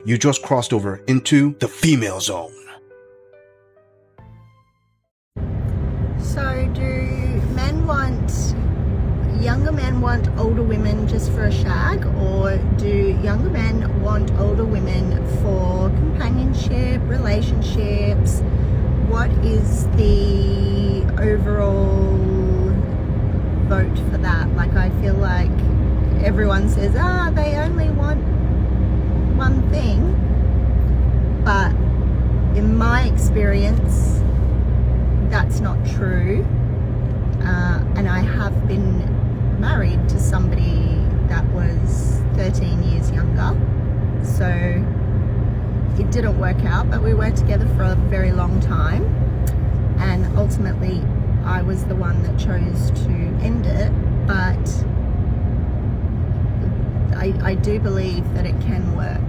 You just crossed over into the female zone. So younger men want older women just for a shag, or do younger men want older women for companionship, relationships? What is the overall vote for that? Like, I feel like everyone says, they only want one thing, but in my experience, that's not true. And I have been married to somebody that was 13 years younger, so it didn't work out, but we worked together for a very long time, and ultimately I was the one that chose to end it. But I do believe that it can work.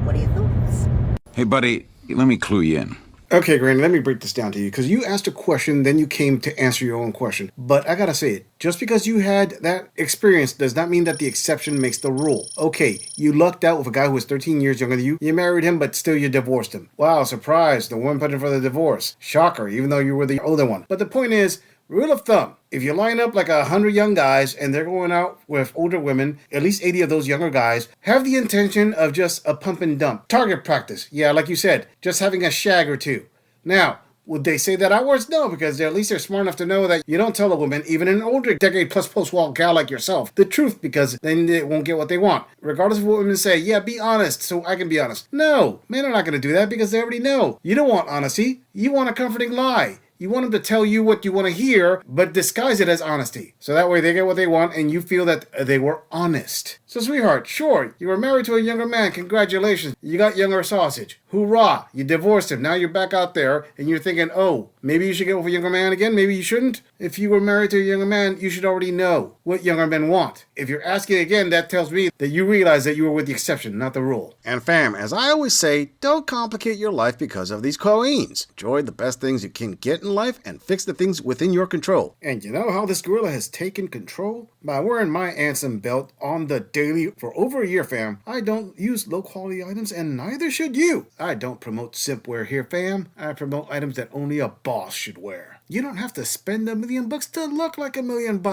What are your thoughts? Hey buddy, let me clue you in. Okay, Granny, let me break this down to you, because you asked a question, then you came to answer your own question. But I gotta say it, just because you had that experience does not mean that the exception makes the rule. Okay, you lucked out with a guy who was 13 years younger than you. You married him, but still you divorced him. Wow, surprise, the woman put in for the divorce. Shocker, even though you were the older one. But the point is, rule of thumb, if you line up like 100 young guys and they're going out with older women, at least 80 of those younger guys have the intention of just a pump and dump. Target practice. Yeah, like you said, just having a shag or two. Now, would they say that outwards? No, because at least they're smart enough to know that you don't tell a woman, even an older decade-plus post-wall gal like yourself, the truth, because then they won't get what they want. Regardless of what women say, yeah, be honest so I can be honest. No, men are not going to do that because they already know. You don't want honesty. You want a comforting lie. You want them to tell you what you want to hear, but disguise it as honesty. So that way they get what they want and you feel that they were honest. So sweetheart, sure, you were married to a younger man. Congratulations. You got younger sausage. Hoorah. You divorced him. Now you're back out there and you're thinking, oh, maybe you should get with a younger man again. Maybe you shouldn't. If you were married to a younger man, you should already know what younger men want. If you're asking again, that tells me that you realize that you were with the exception, not the rule. And fam, as I always say, don't complicate your life because of these queens. Enjoy the best things you can get in life and fix the things within your control. And you know how this gorilla has taken control? By wearing my Anson belt on the daily for over a year, fam. I don't use low quality items and neither should you. I don't promote simp wear here, fam. I promote items that only a boss should wear. You don't have to spend $1 million to look like $1 million.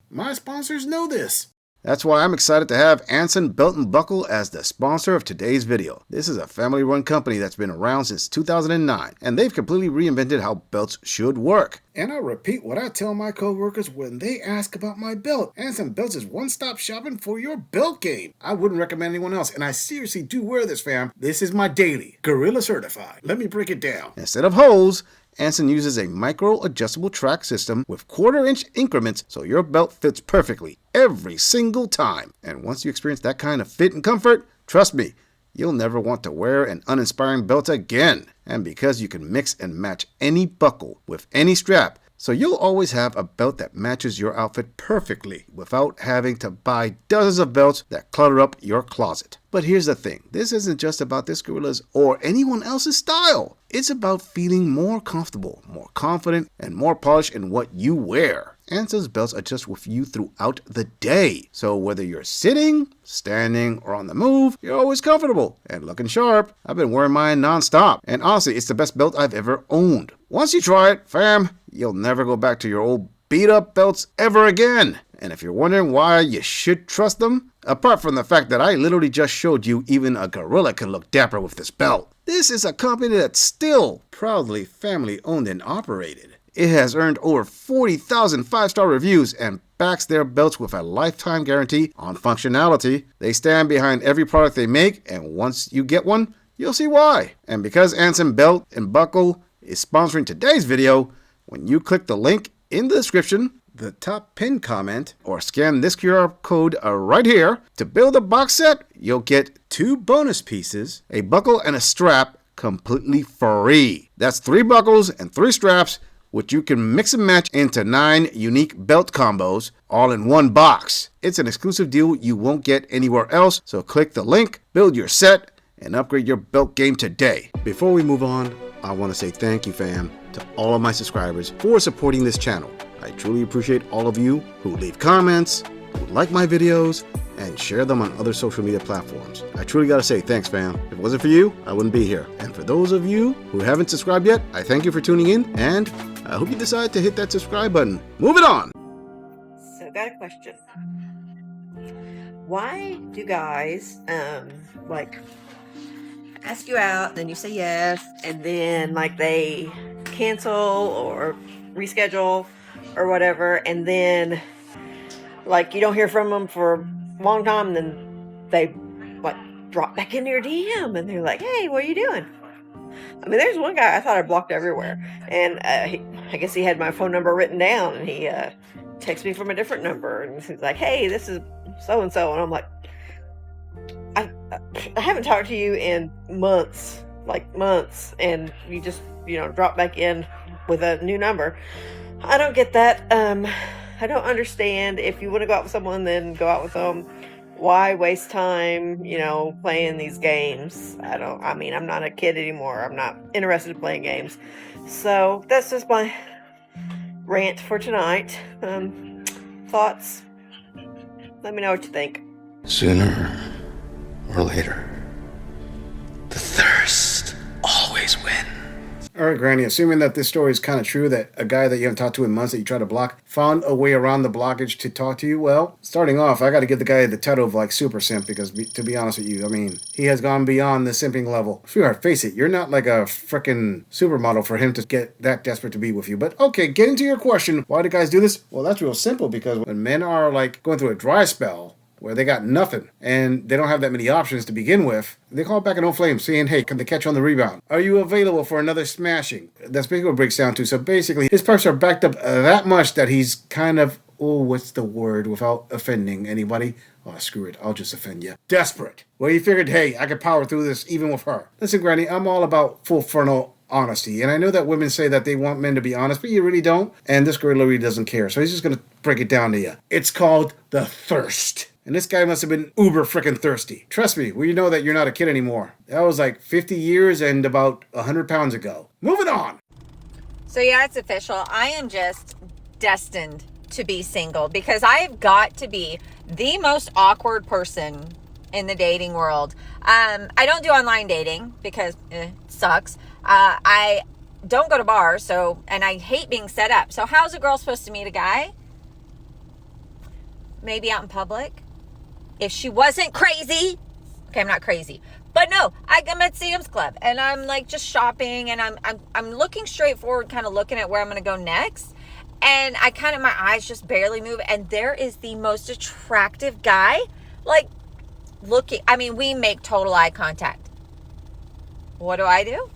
My sponsors know this. That's why I'm excited to have Anson Belt & Buckle as the sponsor of today's video. This is a family-run company that's been around since 2009, and they've completely reinvented how belts should work. And I'll repeat what I tell my coworkers when they ask about my belt. Anson Belts is one-stop shopping for your belt game. I wouldn't recommend anyone else, and I seriously do wear this, fam. This is my daily, Gorilla certified. Let me break it down. Instead of holes, Anson uses a micro-adjustable track system with quarter-inch increments so your belt fits perfectly every single time. And once you experience that kind of fit and comfort, trust me, you'll never want to wear an uninspiring belt again. And because you can mix and match any buckle with any strap, so you'll always have a belt that matches your outfit perfectly without having to buy dozens of belts that clutter up your closet. But here's the thing, this isn't just about this gorilla's or anyone else's style. It's about feeling more comfortable, more confident, and more polished in what you wear. Anson's belts adjust with you throughout the day. So whether you're sitting, standing, or on the move, you're always comfortable and looking sharp. I've been wearing mine non-stop, and honestly, it's the best belt I've ever owned. Once you try it, fam, you'll never go back to your old beat-up belts ever again. And if you're wondering why you should trust them, apart from the fact that I literally just showed you even a gorilla can look dapper with this belt, this is a company that's still proudly family-owned and operated. It has earned over 40,000 5-star reviews and backs their belts with a lifetime guarantee on functionality. They stand behind every product they make, and once you get one, you'll see why. And because Anson Belt & Buckle is sponsoring today's video, when you click the link in the description, the top pinned comment, or scan this QR code right here, to build a box set, you'll get 2 bonus pieces, a buckle and a strap, completely free. That's 3 buckles and 3 straps, which you can mix and match into 9 unique belt combos, all in one box. It's an exclusive deal you won't get anywhere else, so click the link, build your set, and upgrade your belt game today. Before we move on, I want to say thank you, fam, to all of my subscribers for supporting this channel. I truly appreciate all of you who leave comments, who like my videos, and share them on other social media platforms. I truly gotta say thanks, fam. If it wasn't for you, I wouldn't be here. And for those of you who haven't subscribed yet, I thank you for tuning in, and I hope you decide to hit that subscribe button. Moving on! So, got a question. Why do guys, like, ask you out, then you say yes, and then, like, they cancel or reschedule or whatever, and then, like, you don't hear from them for a long time, and then they, like, drop back into your DM, and they're like, hey, what are you doing? I mean, there's one guy I thought I blocked everywhere, and I guess he had my phone number written down, and he texted me from a different number, and he's like, hey, this is so-and-so, and I'm like, I haven't talked to you in months, and you just, drop back in with a new number. I don't get that. I don't understand. If you want to go out with someone, then go out with them. Why waste time, playing these games? I'm not a kid anymore. I'm not interested in playing games. So that's just my rant for tonight. Thoughts? Let me know what you think. Sooner or later, the thirst always wins. All right, Granny, assuming that this story is kind of true, that a guy that you haven't talked to in months that you try to block found a way around the blockage to talk to you, well, starting off, I got to give the guy the title of, like, super simp, because to be honest with you, I mean, he has gone beyond the simping level. Sweetheart, face it, you're not like a frickin' supermodel for him to get that desperate to be with you. But, okay, getting to your question, why do guys do this? Well, that's real simple, because when men are, like, going through a dry spell, where they got nothing, and they don't have that many options to begin with, they call back an old flame saying, hey, can they catch on the rebound? Are you available for another smashing? That's basically what it breaks down to. So basically, his perks are backed up that much that he's kind of, what's the word without offending anybody? Oh, screw it, I'll just offend you. Desperate. Well, he figured, hey, I could power through this even with her. Listen, Granny, I'm all about full frontal honesty. And I know that women say that they want men to be honest, but you really don't. And this gorilla really doesn't care. So he's just going to break it down to you. It's called the thirst. And this guy must have been uber frickin' thirsty. Trust me, we know that you're not a kid anymore. That was like 50 years and about 100 pounds ago. Moving on. So yeah, it's official. I am just destined to be single because I have got to be the most awkward person in the dating world. I don't do online dating because it sucks. I don't go to bars, and I hate being set up. So how's a girl supposed to meet a guy? Maybe out in public. If she wasn't crazy, okay, I'm not crazy, but no, I'm at Sam's Club and I'm like just shopping and I'm looking straight forward, kind of looking at where I'm going to go next. And my eyes just barely move. And there is the most attractive guy, like looking, we make total eye contact. What do?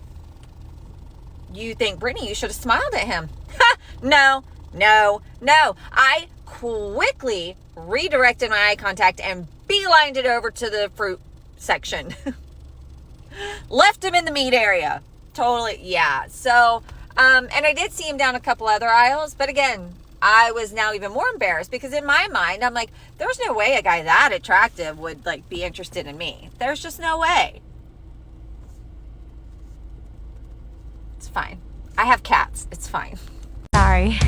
You think, Brittany, you should have smiled at him. No. I quickly redirected my eye contact and beelined it over to the fruit section. Left him in the meat area. Totally, yeah. So, and I did see him down a couple other aisles, but again, I was now even more embarrassed because in my mind, I'm like, there's no way a guy that attractive would like be interested in me. There's just no way. It's fine. I have cats. It's fine. Sorry.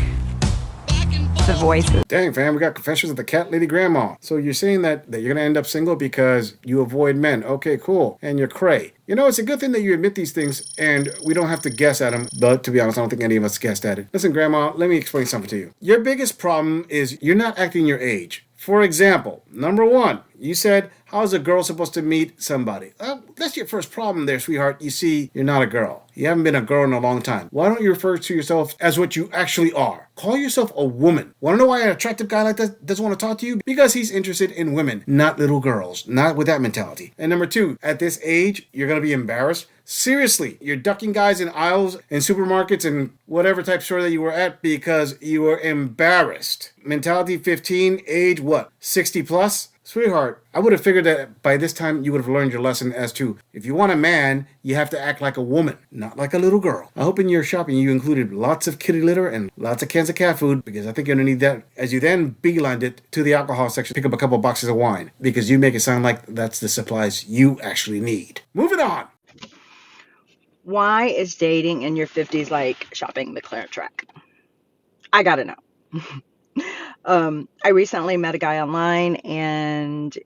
The voices. Dang, fam, we got confessions of the cat lady grandma. So you're saying that you're going to end up single because you avoid men. Okay, cool. And you're cray. It's a good thing that you admit these things and we don't have to guess at them. But to be honest, I don't think any of us guessed at it. Listen, grandma, let me explain something to you. Your biggest problem is you're not acting your age. For example, number one, you said, how's a girl supposed to meet somebody? That's your first problem there, sweetheart. You see, you're not a girl. You haven't been a girl in a long time. Why don't you refer to yourself as what you actually are? Call yourself a woman. Want to know why an attractive guy like that doesn't want to talk to you? Because he's interested in women, not little girls. Not with that mentality. And number two, at this age, you're going to be embarrassed. Seriously, you're ducking guys in aisles in supermarkets and whatever type store that you were at because you were embarrassed. Mentality 15, age what? 60 plus? Sweetheart, I would have figured that by this time you would have learned your lesson as to if you want a man, you have to act like a woman, not like a little girl. I hope in your shopping you included lots of kitty litter and lots of cans of cat food because I think you're going to need that as you then beelined it to the alcohol section, pick up a couple boxes of wine because you make it sound like that's the supplies you actually need. Moving on. Why is dating in your 50s like shopping the clearance track? I gotta know. I recently met a guy online and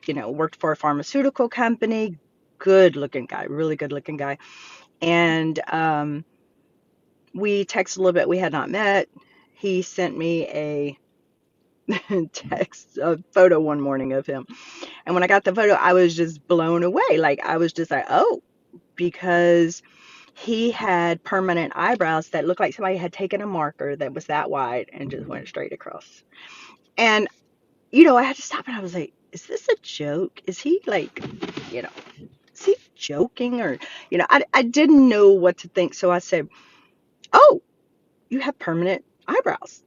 worked for a pharmaceutical company. Good looking guy, really good looking guy. And we texted a little bit. We had not met. He sent me a a photo one morning of him. And when I got the photo, I was just blown away. Like, I was just like, oh, because he had permanent eyebrows that looked like somebody had taken a marker that was that wide and just went straight across. And, I had to stop and I was like, is this a joke? Is he like, is he joking? Or, I didn't know what to think. So I said, oh, you have permanent eyebrows.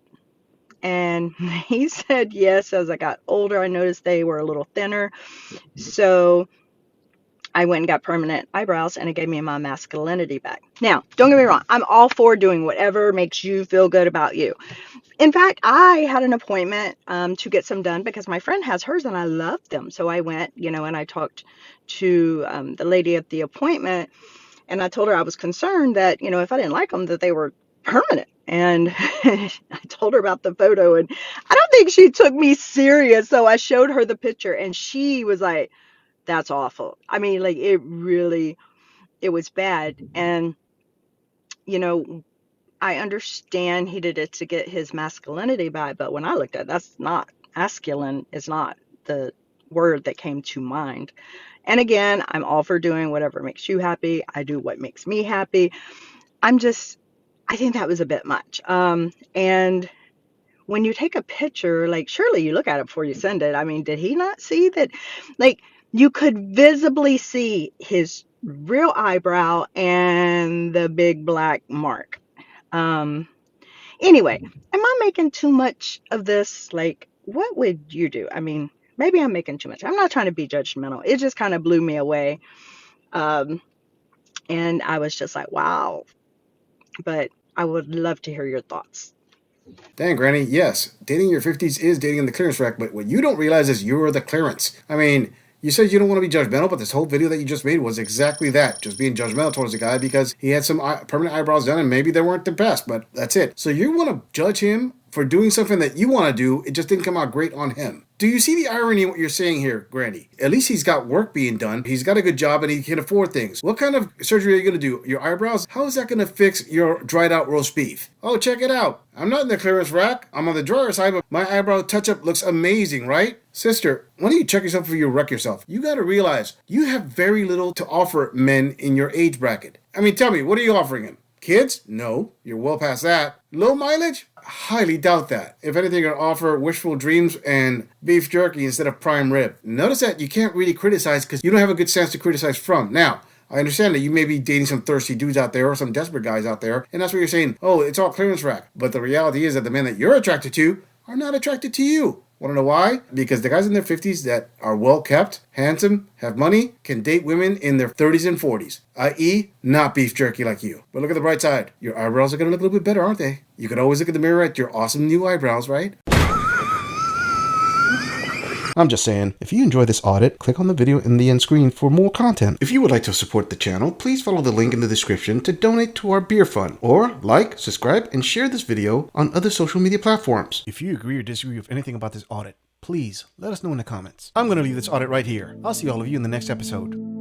And he said yes. As I got older, I noticed they were a little thinner. So I went and got permanent eyebrows, and it gave me my masculinity back. Now, don't get me wrong. I'm all for doing whatever makes you feel good about you. In fact, I had an appointment to get some done because my friend has hers and I love them. So I went, and I talked to the lady at the appointment, and I told her I was concerned that, if I didn't like them, that they were permanent. And I told her about the photo, and I don't think she took me serious. So I showed her the picture, and she was like, that's awful. I mean, like, it was bad. And, I understand he did it to get his masculinity back, but when I looked at it, that's not masculine, is not the word that came to mind. And again, I'm all for doing whatever makes you happy. I do what makes me happy. I think that was a bit much. And when you take a picture, like, surely you look at it before you send it. I mean, did he not see that? Like, you could visibly see his real eyebrow and the big black mark. Anyway, am I making too much of this? Like, what would you do? I mean, maybe I'm making too much. I'm not trying to be judgmental. It just kind of blew me away. And I was just like, wow. But I would love to hear your thoughts. Dang, Granny, yes, dating your 50s is dating in the clearance rack, but what you don't realize is you're the clearance. I mean, you said you don't want to be judgmental, but this whole video that you just made was exactly that. Just being judgmental towards the guy because he had some permanent eyebrows done and maybe they weren't the best, but that's it. So you want to judge him for doing something that you want to do, it just didn't come out great on him. Do you see the irony in what you're saying here, Granny? At least he's got work being done. He's got a good job and he can afford things. What kind of surgery are you going to do? Your eyebrows? How is that going to fix your dried out roast beef? Oh, check it out. I'm not in the clearance rack. I'm on the drawer side, but my eyebrow touch-up looks amazing, right? Sister, why don't you check yourself before you wreck yourself? You got to realize you have very little to offer men in your age bracket. I mean, tell me, what are you offering him? Kids? No, you're well past that. Low mileage? Highly doubt that. If anything, you're going to offer wishful dreams and beef jerky instead of prime rib. Notice that you can't really criticize because you don't have a good sense to criticize from. Now, I understand that you may be dating some thirsty dudes out there or some desperate guys out there, and that's what you're saying, oh, it's all clearance rack. But the reality is that the men that you're attracted to are not attracted to you. Want to know why? Because the guys in their 50s that are well kept, handsome, have money, can date women in their 30s and 40s, i.e., not beef jerky like you. But look at the bright side. Your eyebrows are going to look a little bit better, aren't they? You can always look in the mirror at your awesome new eyebrows, right? I'm just saying, if you enjoy this audit, click on the video in the end screen for more content. If you would like to support the channel, please follow the link in the description to donate to our beer fund, or like, subscribe, and share this video on other social media platforms. If you agree or disagree with anything about this audit, please let us know in the comments. I'm going to leave this audit right here. I'll see all of you in the next episode.